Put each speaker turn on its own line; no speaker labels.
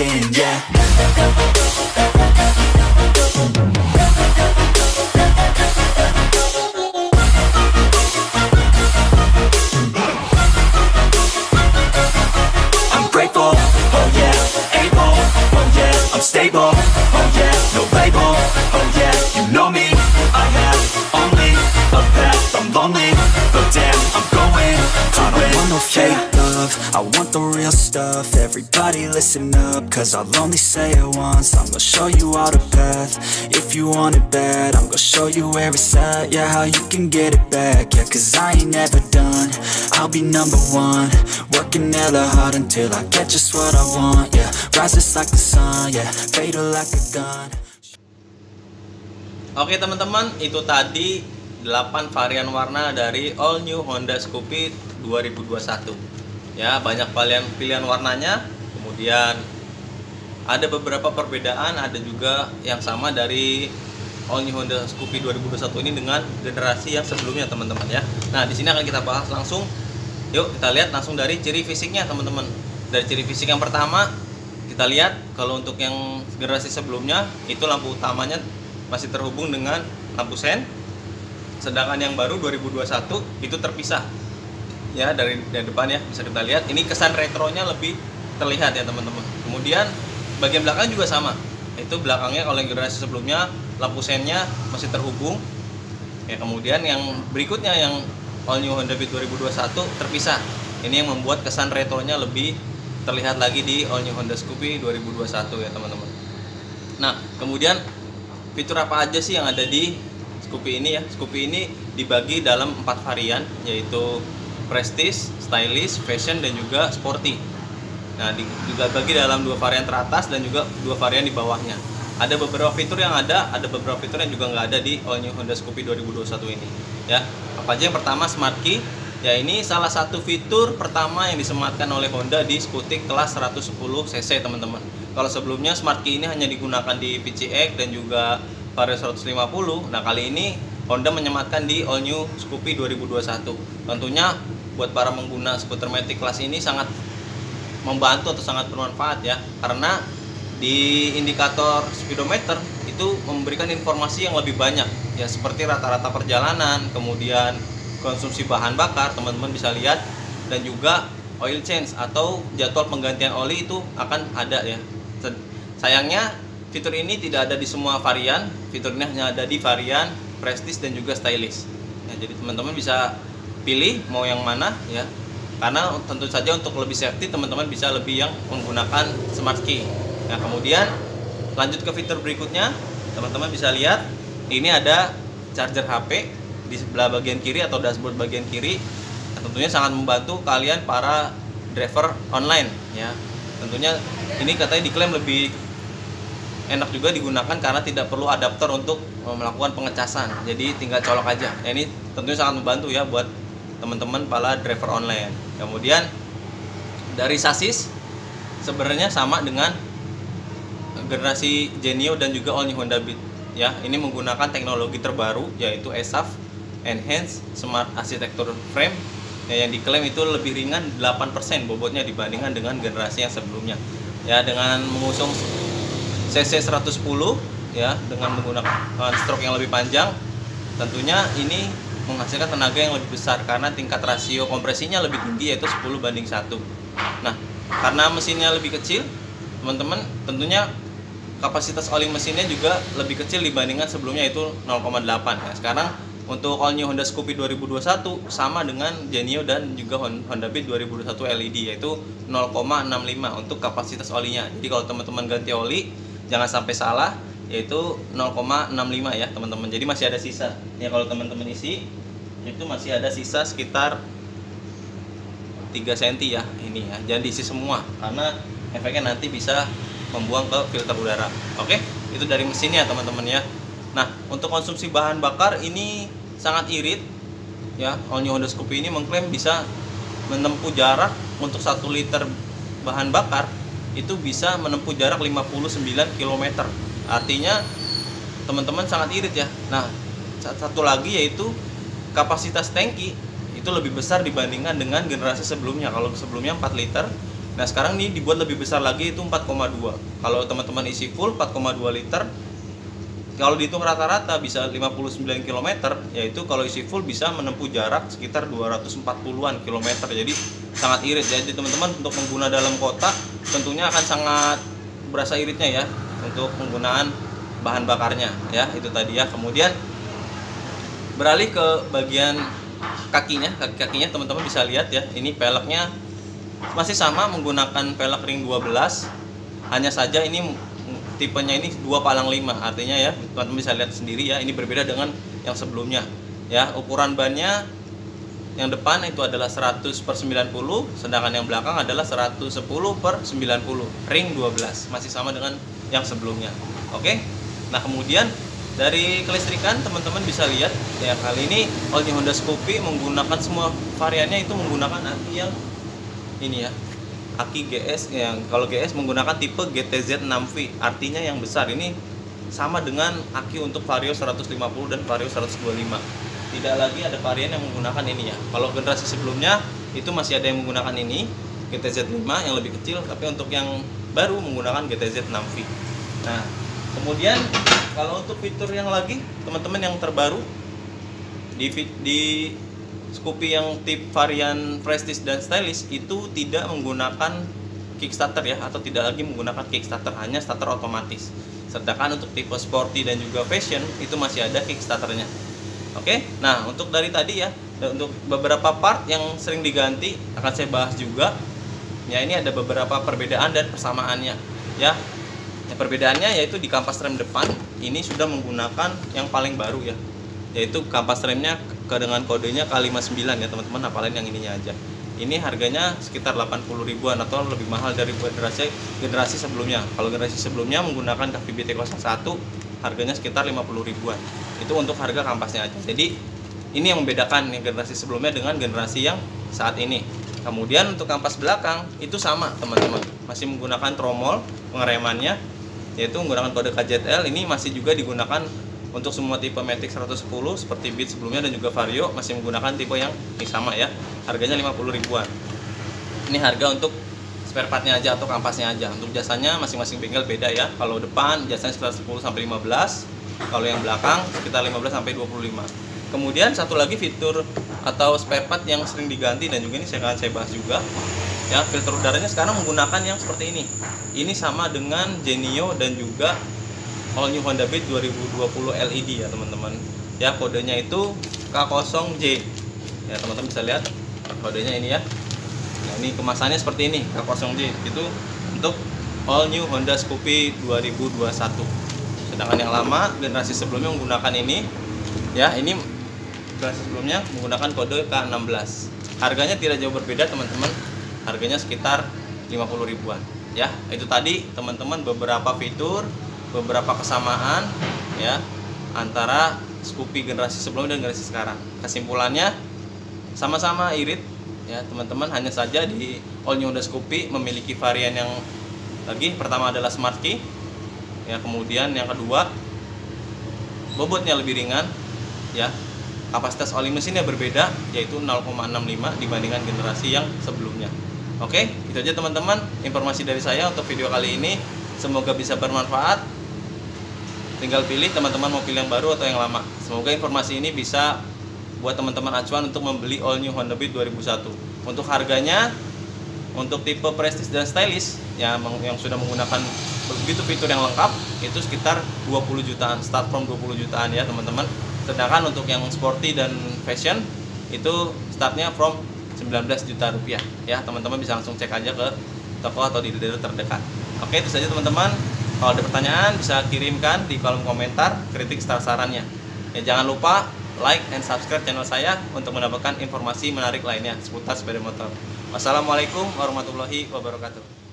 in, yeah. I'm grateful, oh yeah, able, oh yeah, I'm stable, oh yeah, no label, oh yeah, you know me, I have only a path, I'm lonely, but damn, I'm going to win. I don't want no fake love, I want the real stuff. Everybody listen up, cause I'll only say it once. I'm gonna show you all the path, if you want it bad. I'm gonna show you where it's at, yeah, how you can get it back. Yeah, cause I ain't never done, I'll be number one. Working hella hard until I get just what I want. Yeah, rises like the sun, yeah, fatal like a gun.
Oke teman-teman, itu tadi 8 varian warna dari all new Honda Scoopy 2021. Ya, banyak pilihan warnanya. Kemudian ada beberapa perbedaan, ada juga yang sama dari all new Honda Scoopy 2021 ini dengan generasi yang sebelumnya teman-teman ya. Nah, di sini akan kita bahas langsung. Yuk kita lihat langsung dari ciri fisiknya teman-teman. Dari ciri fisik yang pertama, kita lihat kalau untuk yang generasi sebelumnya itu lampu utamanya masih terhubung dengan lampu sen. Sedangkan yang baru 2021 itu terpisah. Ya, dari depan ya bisa kita lihat. Ini kesan retronya lebih terlihat ya teman-teman. Kemudian bagian belakang juga sama. Itu belakangnya kalau yang generasi sebelumnya lampu sennya masih terhubung. Ya, kemudian yang berikutnya yang all new Honda Beat 2021 terpisah. Ini yang membuat kesan retronya lebih terlihat lagi di all new Honda Scoopy 2021 ya teman-teman. Nah, kemudian fitur apa aja sih yang ada di Scoopy ini ya? Scoopy ini dibagi dalam 4 varian, yaitu Prestige, Stylish, Fashion, dan juga Sporty. Nah, juga bagi dalam 2 varian teratas dan juga 2 varian di bawahnya. Ada beberapa fitur yang ada beberapa fitur yang juga nggak ada di all new Honda Scoopy 2021 ini. Ya, apa aja? Yang pertama Smart Key. Ya, ini salah satu fitur pertama yang disematkan oleh Honda di skutik kelas 110 cc teman-teman. Kalau sebelumnya Smart Key ini hanya digunakan di PCX dan juga Vario 150. Nah, kali ini Honda menyematkan di all new Scoopy 2021. Tentunya buat para pengguna skuter matic kelas ini sangat membantu atau sangat bermanfaat ya, karena di indikator speedometer itu memberikan informasi yang lebih banyak ya, seperti rata-rata perjalanan, kemudian konsumsi bahan bakar teman-teman bisa lihat, dan juga oil change atau jadwal penggantian oli itu akan ada ya. Sayangnya fitur ini tidak ada di semua varian, fitur ini hanya ada di varian Prestige dan juga Stylish ya, jadi teman-teman bisa pilih mau yang mana ya, karena tentu saja untuk lebih safety teman-teman bisa lebih yang menggunakan Smart Key. Nah, kemudian lanjut ke fitur berikutnya, teman-teman bisa lihat ini ada charger HP di sebelah bagian kiri atau dashboard bagian kiri. Nah, tentunya sangat membantu kalian para driver online ya. Tentunya ini katanya diklaim lebih enak juga digunakan karena tidak perlu adapter untuk melakukan pengecasan, jadi tinggal colok aja. Nah, ini tentunya sangat membantu ya buat teman-teman para driver online. Kemudian dari sasis sebenarnya sama dengan generasi Genio dan juga all new Honda Beat ya. Ini menggunakan teknologi terbaru yaitu ESAF Enhanced Smart Architecture Frame ya, yang diklaim itu lebih ringan 8% bobotnya dibandingkan dengan generasi yang sebelumnya ya, dengan mengusung CC 110 ya, dengan menggunakan stroke yang lebih panjang. Tentunya ini menghasilkan tenaga yang lebih besar karena tingkat rasio kompresinya lebih tinggi yaitu 10:1. Nah, karena mesinnya lebih kecil teman-teman, tentunya kapasitas oli mesinnya juga lebih kecil dibandingkan sebelumnya itu 0,8 ya. Sekarang untuk all new Honda Scoopy 2021 sama dengan Genio dan juga Honda Beat 2021 LED yaitu 0,65 untuk kapasitas olinya. Jadi kalau teman-teman ganti oli jangan sampai salah, yaitu 0,65 ya teman-teman. Jadi masih ada sisa ya, kalau teman-teman isi itu masih ada sisa sekitar 3 cm ya ini ya, jangan diisi semua karena efeknya nanti bisa membuang ke filter udara. Oke, itu dari mesinnya teman-teman ya. Nah, untuk konsumsi bahan bakar ini sangat irit ya. All new Honda Scoopy ini mengklaim bisa menempuh jarak untuk 1 liter bahan bakar itu bisa menempuh jarak 59 km. Artinya teman-teman sangat irit ya. Nah, satu lagi yaitu kapasitas tangki itu lebih besar dibandingkan dengan generasi sebelumnya. Kalau sebelumnya 4 liter, Nah sekarang nih dibuat lebih besar lagi, itu 4,2. Kalau teman-teman isi full 4,2 liter, kalau dihitung rata-rata bisa 59 km, yaitu kalau isi full bisa menempuh jarak sekitar 240-an kilometer. Jadi sangat irit. Jadi teman-teman untuk pengguna dalam kota tentunya akan sangat berasa iritnya ya untuk penggunaan bahan bakarnya ya, itu tadi ya. Kemudian beralih ke bagian kakinya. Kaki-kakinya teman-teman bisa lihat ya, ini peleknya masih sama menggunakan pelek ring 12, hanya saja ini tipenya ini 2 palang 5, artinya ya teman-teman bisa lihat sendiri ya, ini berbeda dengan yang sebelumnya ya. Ukuran bannya yang depan itu adalah 100/90, sedangkan yang belakang adalah 110/90, ring 12, masih sama dengan yang sebelumnya. Oke, nah kemudian dari kelistrikan teman-teman bisa lihat ya, kali ini All New Honda Scoopy menggunakan semua variannya itu menggunakan aki yang ini ya, aki GS. Yang kalau GS menggunakan tipe GTZ 6V, artinya yang besar. Ini sama dengan aki untuk Vario 150 dan Vario 125. Tidak lagi ada varian yang menggunakan ini ya. Kalau generasi sebelumnya itu masih ada yang menggunakan ini GTZ 5 yang lebih kecil, tapi untuk yang baru menggunakan GTZ 6V. Nah kemudian kalau untuk fitur yang lagi teman-teman yang terbaru di Scoopy yang tip varian Prestige dan Stylish itu tidak menggunakan kickstarter ya, atau tidak lagi menggunakan kickstarter, hanya starter otomatis. Sedangkan untuk tipe sporty dan juga fashion itu masih ada kickstarternya. Oke, nah untuk dari tadi ya, untuk beberapa part yang sering diganti akan saya bahas juga. Ya ini ada beberapa perbedaan dan persamaannya ya. Yang perbedaannya yaitu di kampas rem depan ini sudah menggunakan yang paling baru ya, yaitu kampas remnya dengan kodenya K59 ya teman-teman, apalagi yang ininya aja. Ini harganya sekitar 80 ribuan atau lebih mahal dari generasi sebelumnya. Kalau generasi sebelumnya menggunakan KVB T01 harganya sekitar 50 ribuan. Itu untuk harga kampasnya aja. Jadi ini yang membedakan nih generasi sebelumnya dengan generasi yang saat ini. Kemudian untuk kampas belakang itu sama teman-teman, masih menggunakan tromol pengeremannya, yaitu menggunakan kode KZL. Ini masih juga digunakan untuk semua tipe Matic 110 seperti Beat sebelumnya dan juga Vario, masih menggunakan tipe yang ini sama ya. Harganya 50 ribuan. Ini harga untuk spare partnya aja atau kampasnya aja. Untuk jasanya masing-masing bengkel beda ya. Kalau depan jasanya sekitar 10-15, kalau yang belakang sekitar 15-25. Kemudian satu lagi fitur atau spare part yang sering diganti dan juga ini akan saya bahas juga ya, filter udaranya sekarang menggunakan yang seperti ini. Ini sama dengan Genio dan juga All New Honda Beat 2020 LED ya teman-teman ya. Kodenya itu K0J ya, teman-teman bisa lihat kodenya ini ya. Nah ini kemasannya seperti ini, K0J itu untuk All New Honda Scoopy 2021. Sedangkan yang lama generasi sebelumnya menggunakan ini ya, ini generasi sebelumnya menggunakan kode K16. Harganya tidak jauh berbeda teman-teman, harganya sekitar 50 ribuan ya. Itu tadi teman-teman beberapa fitur, beberapa kesamaan ya antara Scoopy generasi sebelumnya dan generasi sekarang. Kesimpulannya sama-sama irit ya teman-teman, hanya saja di All New Honda Scoopy memiliki varian yang lagi pertama adalah Smart Key ya, kemudian yang kedua bobotnya lebih ringan ya, kapasitas oli mesinnya berbeda yaitu 0,65 dibandingkan generasi yang sebelumnya. Oke, itu aja teman-teman informasi dari saya untuk video kali ini, semoga bisa bermanfaat. Tinggal pilih teman-teman mau pilih yang baru atau yang lama. Semoga informasi ini bisa buat teman-teman acuan untuk membeli All New Honda Beat 2001. Untuk harganya, untuk tipe Prestige dan Stylish yang sudah menggunakan begitu fitur yang lengkap itu sekitar 20 jutaan, start from 20 jutaan ya teman-teman. Sedangkan untuk yang sporty dan fashion itu startnya from 19 juta rupiah ya. Teman-teman bisa langsung cek aja ke toko atau di dealer terdekat. Oke, itu saja teman-teman. Kalau ada pertanyaan bisa kirimkan di kolom komentar, kritik serta sarannya. Ya, jangan lupa like and subscribe channel saya untuk mendapatkan informasi menarik lainnya seputar sepeda motor. Wassalamualaikum warahmatullahi wabarakatuh.